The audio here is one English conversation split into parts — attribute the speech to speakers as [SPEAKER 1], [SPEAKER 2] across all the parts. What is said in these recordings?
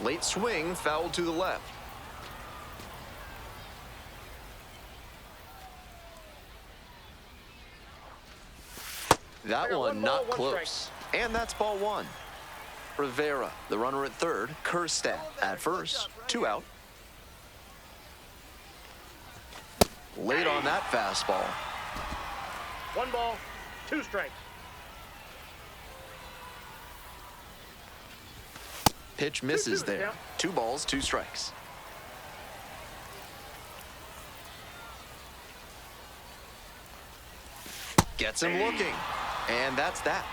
[SPEAKER 1] Late swing, foul to the left. That one not close. And that's ball one. Rivera, the runner at third. Kerstad at first. 2 out. Late on that fastball.
[SPEAKER 2] 1 ball, 2 strikes.
[SPEAKER 1] Pitch misses there. 2 balls, 2 strikes. Gets him looking. And that's that.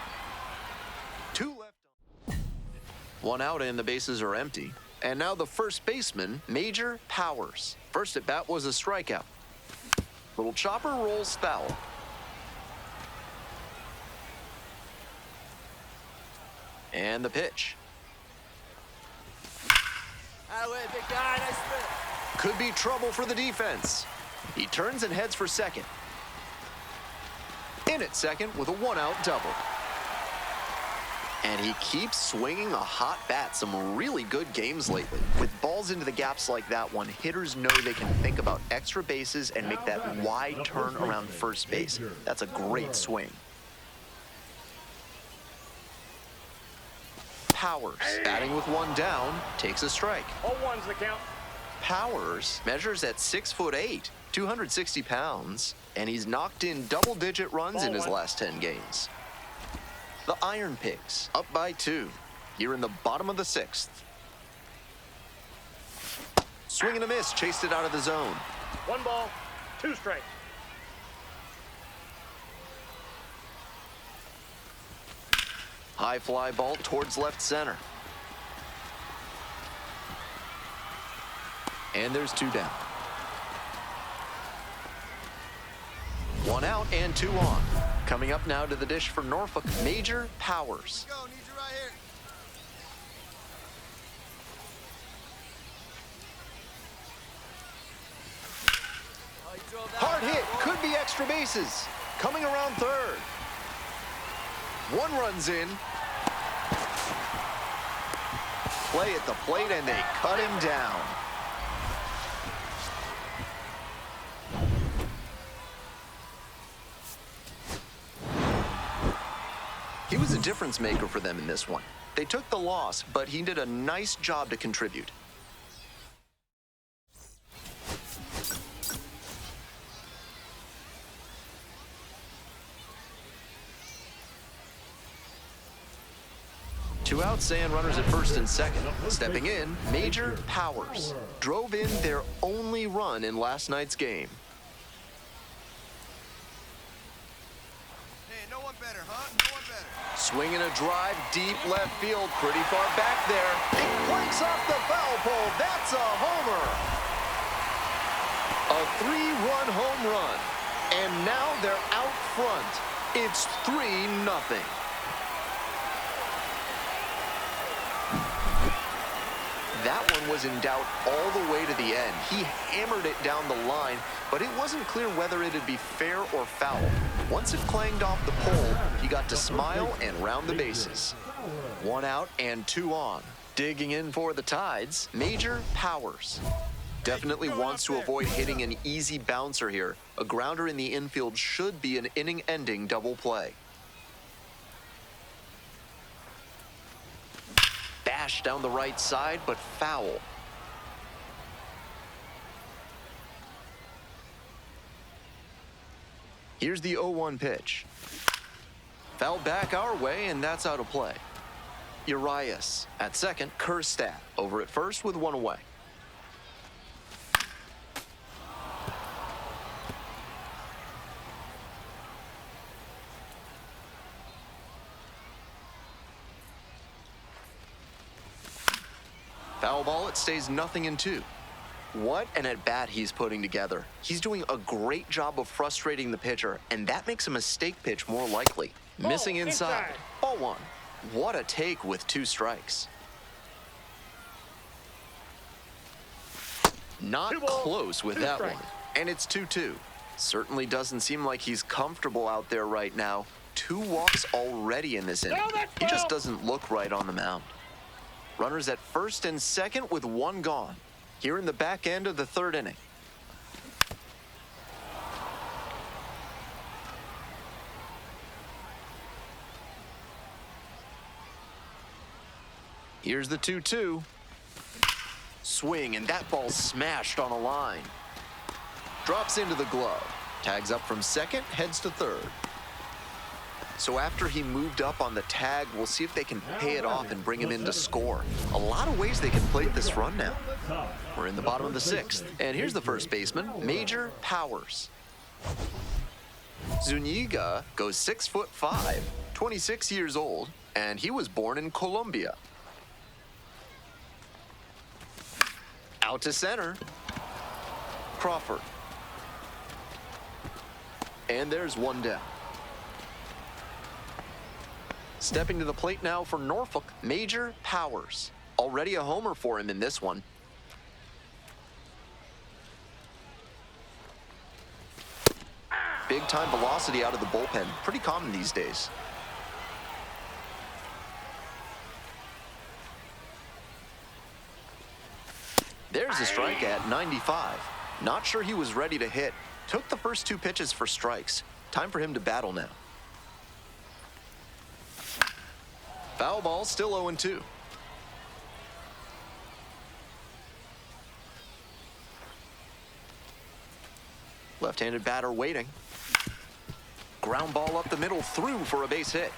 [SPEAKER 1] 2 left. 1 out and the bases are empty. And now the first baseman, Major Powers. First at bat was a strikeout. Little chopper rolls foul. And the pitch.
[SPEAKER 3] Out of the way, big guy. Nice spin.
[SPEAKER 1] Could be trouble for the defense. He turns and heads for second. In at second with a 1-out double. And he keeps swinging a hot bat. Some really good games lately. With balls into the gaps like that one, hitters know they can think about extra bases and make that wide turn around first base. That's a great swing. Powers, batting with 1 down, takes a strike.
[SPEAKER 2] 0-1's the count.
[SPEAKER 1] Powers measures at 6'8", 260 pounds, and he's knocked in double-digit runs in his last 10 games. The Iron Pigs up by 2 here in the bottom of the 6th. Swing and a miss, chased it out of the zone.
[SPEAKER 2] 1 ball, 2 strikes.
[SPEAKER 1] High fly ball towards left center. And there's 2 down. 1 out and 2 on. Coming up now to the dish for Norfolk, Major Powers.
[SPEAKER 3] Go, need you right here. Oh, you drove that
[SPEAKER 1] Hard
[SPEAKER 3] one
[SPEAKER 1] hit,
[SPEAKER 3] out, boy.
[SPEAKER 1] could be extra bases. Coming around third. 1 runs in. Play at the plate and they cut him down. He was a difference maker for them in this one. They took the loss, but he did a nice job to contribute. Two outs and runners at first and second. Stepping in, Major Powers. Drove in their only run in last night's game.
[SPEAKER 3] Hey, no one better, huh? No one better.
[SPEAKER 1] Swinging a drive deep left field, pretty far back there. It breaks off the foul pole. That's a homer. A 3-run home run. And now they're out front. It's 3-0. That one was in doubt all the way to the end. He hammered it down the line, but it wasn't clear whether it'd be fair or foul. Once it clanged off the pole, he got to smile and round the bases. 1 out and 2 on. Digging in for the Tides, Major Powers. Definitely wants to avoid hitting an easy bouncer here. A grounder in the infield should be an inning-ending double play. Bash down the right side, but foul. Here's the 0-1 pitch. Foul back our way, and that's out of play. Urias at second, Kerstad over at first with 1 away. Foul ball, it stays 0-2. What an at-bat he's putting together. He's doing a great job of frustrating the pitcher, and that makes a mistake pitch more likely. Missing inside. Ball 1. What a take with 2 strikes. Not close with that one. And it's 2-2. Certainly doesn't seem like he's comfortable out there right now. 2 walks already in this inning. He just doesn't look right on the mound. Runners at first and second with one gone. Here in the back end of the third inning. Here's the 2-2. Swing, and that ball smashed on a line. Drops into the glove. Tags up from second, heads to third. So after he moved up on the tag, we'll see if they can pay it off and bring him in to score. A lot of ways they can plate this run now. We're in the bottom of the sixth, and here's the first baseman, Major Powers. Zuniga goes 6'5", 26 years old, and he was born in Colombia. Out to center. Crawford. And there's one down. Stepping to the plate now for Norfolk, Major Powers. Already a homer for him in this one. Big time velocity out of the bullpen. Pretty common these days. There's a strike at 95. Not sure he was ready to hit. Took the first two pitches for strikes. Time for him to battle now. Foul ball, still 0-2. Left-handed batter waiting. Ground ball up the middle, through for a base hit.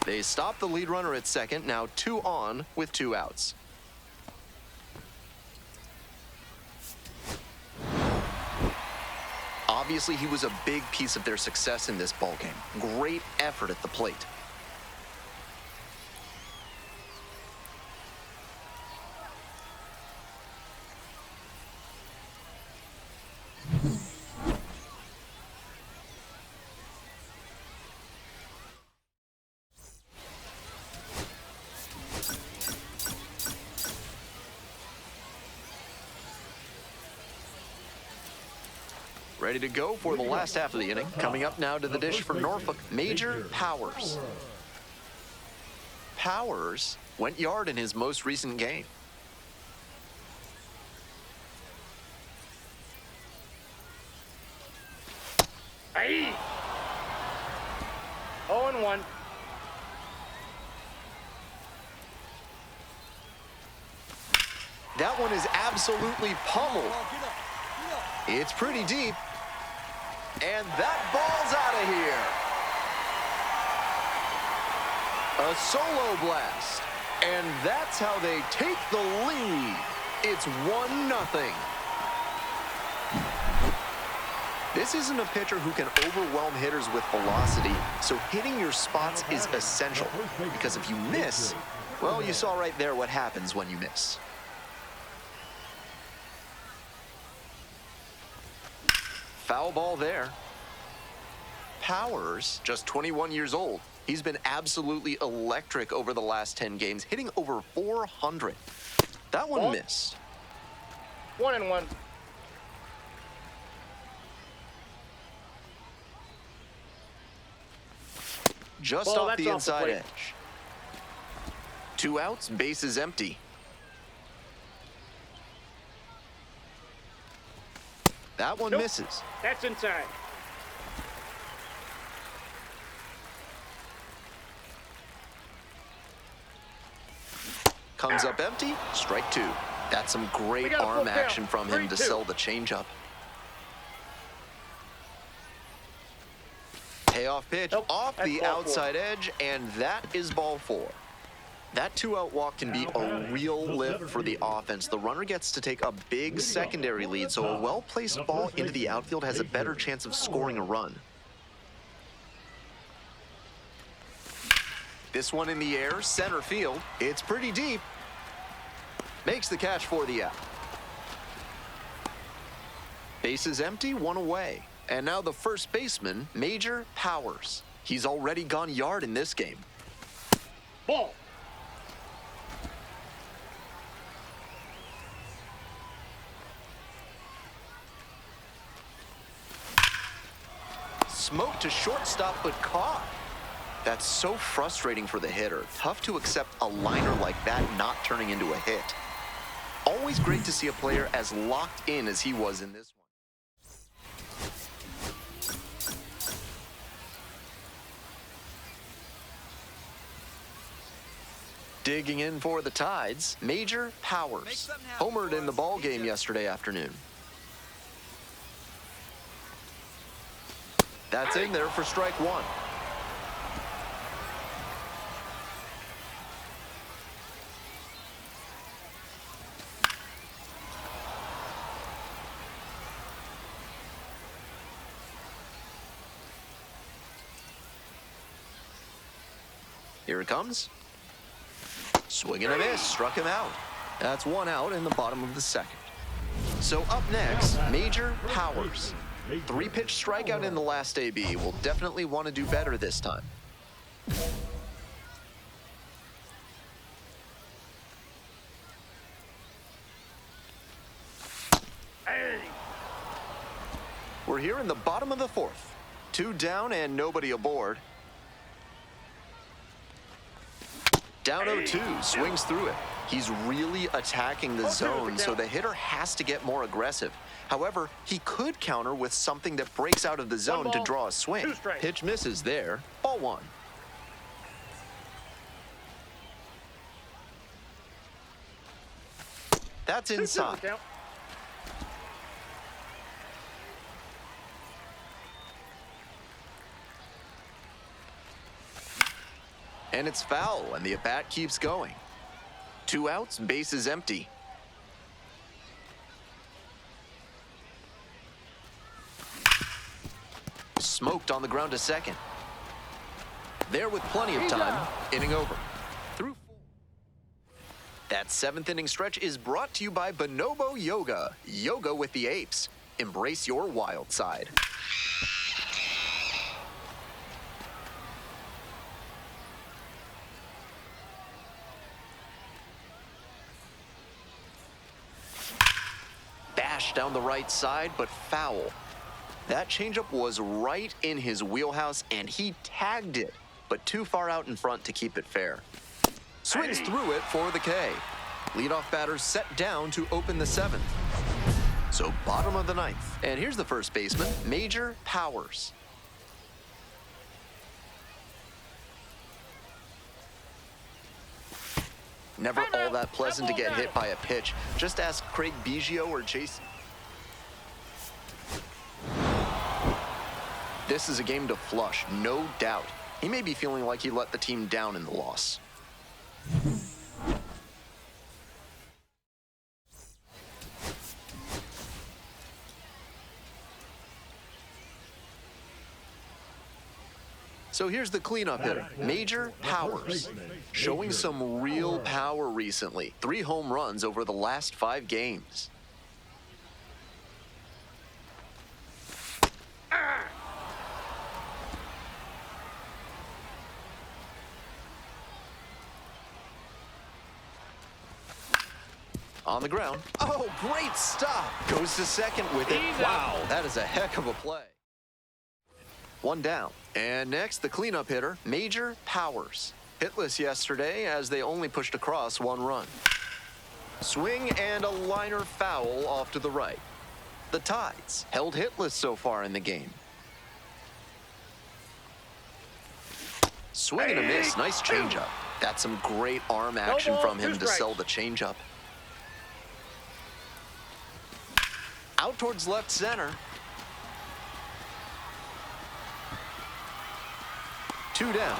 [SPEAKER 1] They stop the lead runner at second, now 2 on with 2 outs. Obviously, he was a big piece of their success in this ballgame. Great effort at the plate. Ready to go for the last half of the inning. Coming up now to the dish for Norfolk, Major Powers. Powers went yard in his most recent game.
[SPEAKER 2] Aye. 0-1.
[SPEAKER 1] That one is absolutely pummeled. It's pretty deep. And that ball's out of here. A solo blast. And that's how they take the lead. It's 1-0. This isn't a pitcher who can overwhelm hitters with velocity, so hitting your spots is essential. Because if you miss, well, you saw right there what happens when you miss. Foul ball there. Powers, just 21 years old. He's been absolutely electric over the last 10 games, hitting over 400. That one missed.
[SPEAKER 2] 1-1.
[SPEAKER 1] Just
[SPEAKER 2] Ball,
[SPEAKER 1] off the
[SPEAKER 2] that's off the
[SPEAKER 1] inside
[SPEAKER 2] plate.
[SPEAKER 1] edge. 2 outs, bases empty. That one misses.
[SPEAKER 2] That's inside.
[SPEAKER 1] Comes up empty, strike 2. That's some great arm action from him to sell the changeup. Payoff pitch off the outside edge, and that is ball 4. That 2-out walk can be a real lift for the offense. The runner gets to take a big secondary lead, so a well-placed ball into the outfield has a better chance of scoring a run. This one in the air, center field. It's pretty deep. Makes the catch for the out. Bases empty, 1 away. And now the first baseman, Major Powers. He's already gone yard in this game.
[SPEAKER 2] Ball.
[SPEAKER 1] Smoked to shortstop, but caught. That's so frustrating for the hitter. Tough to accept a liner like that not turning into a hit. Always great to see a player as locked in as he was in this one. Digging in for the Tides, Major Powers. Homered in the ball game yesterday afternoon. That's in there for strike one. Here it comes. Swing and a miss, struck him out. That's one out in the bottom of the second. So up next, Major Powers. 3-pitch strikeout in the last AB. Will definitely want to do better this time. We're here in the bottom of the fourth. 2 down and nobody aboard. Down 0-2, swings through it. He's really attacking the zone, so the hitter has to get more aggressive. However, he could counter with something that breaks out of the zone to draw a swing. Pitch misses there. Ball 1. That's inside. And it's foul, and the at-bat keeps going. 2 outs, bases empty. Smoked on the ground to second. There with plenty of time, inning over. Through 4. That 7th inning stretch is brought to you by Bonobo Yoga. Yoga with the apes. Embrace your wild side. Down the right side, but foul. That changeup was right in his wheelhouse, and he tagged it, but too far out in front to keep it fair. Swings through it for the K. Leadoff batter set down to open the 7th. So bottom of the 9th. And here's the first baseman, Major Powers. Never all that pleasant to get hit by a pitch. Just ask Craig Biggio or Jason. This is a game to flush, no doubt. He may be feeling like he let the team down in the loss. So here's the cleanup hitter, Major Powers. Showing some real power recently. 3 home runs over the last 5 games. On the ground. Oh, great stop. Goes to second with it. Wow, that is a heck of a play. 1 down. And next, the cleanup hitter, Major Powers. Hitless yesterday as they only pushed across 1 run. Swing and a liner foul off to the right. The Tides held hitless so far in the game. Swing and a miss. Nice changeup. That's some great arm action from him to sell the changeup. Out towards left center. 2 down.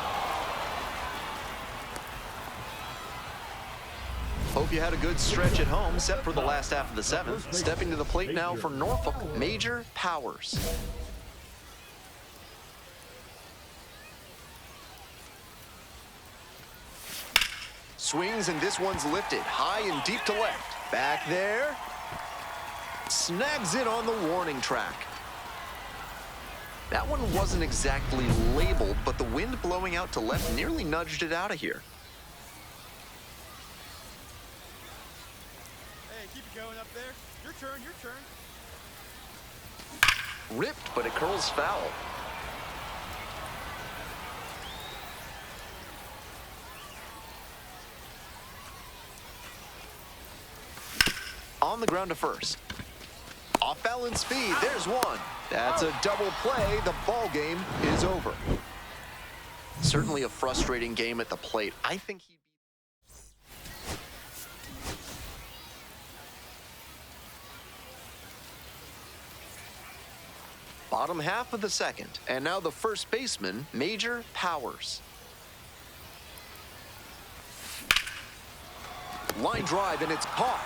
[SPEAKER 1] Hope you had a good stretch at home, set for the last half of the 7th. Stepping to the plate now for Norfolk, Major Powers. Swings, and this one's lifted high and deep to left. Back there. Snags it on the warning track. That one wasn't exactly labeled, but the wind blowing out to left nearly nudged it out of here.
[SPEAKER 3] Hey, keep it going up there. Your turn, your turn.
[SPEAKER 1] Ripped, but it curls foul. on the ground to first. Off balance speed, there's one. That's a double play. The ball game is over. Certainly a frustrating game at the plate. I think he'd be... Bottom half of the second. And now the first baseman, Major Powers. Line drive, and it's caught.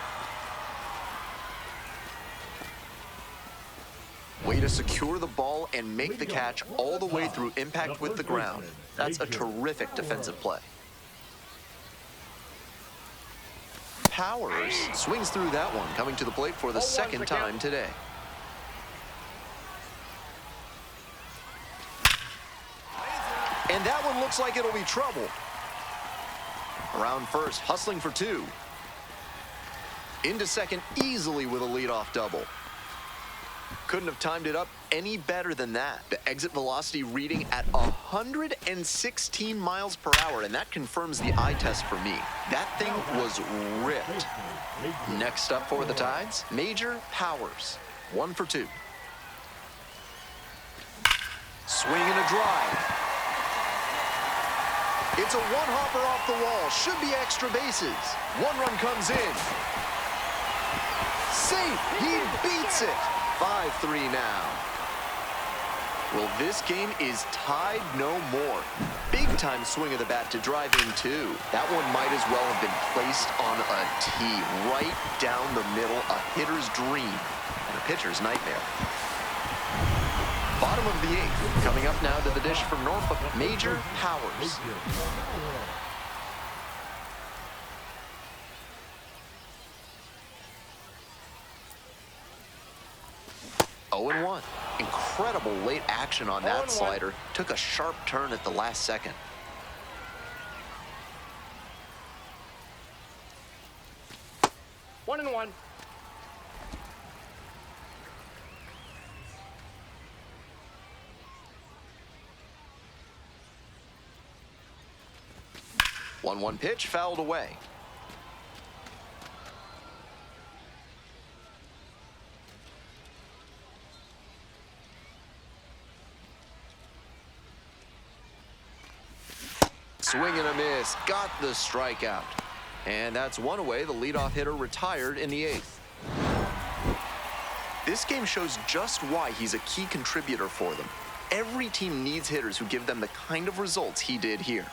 [SPEAKER 1] Way to secure the ball and make the catch all the way through impact with the ground. That's a terrific defensive play. Powers swings through that one, coming to the plate for the second time today. And that one looks like it'll be trouble. Around first, hustling for two. Into second easily with a leadoff double. Couldn't have timed it up any better than that. The exit velocity reading at 116 miles per hour, and that confirms the eye test for me. That thing was ripped. Next up for the Tides, Major Powers. 1 for 2. Swing and a drive. It's a one-hopper off the wall. Should be extra bases. One run comes in. Safe. He beats it. 5-3 now. Well, this game is tied no more. Big-time swing of the bat to drive in, too. That one might as well have been placed on a tee right down the middle. A hitter's dream and a pitcher's nightmare. Bottom of the 8th. Coming up now to the dish from Norfolk, Major Powers. 0-1. Incredible late action on that slider. Took a sharp turn at the last second.
[SPEAKER 2] One and one.
[SPEAKER 1] One pitch fouled away. Swing and a miss. Got the strikeout. And that's one away. The leadoff hitter retired in the 8th. This game shows just why he's a key contributor for them. Every team needs hitters who give them the kind of results he did here.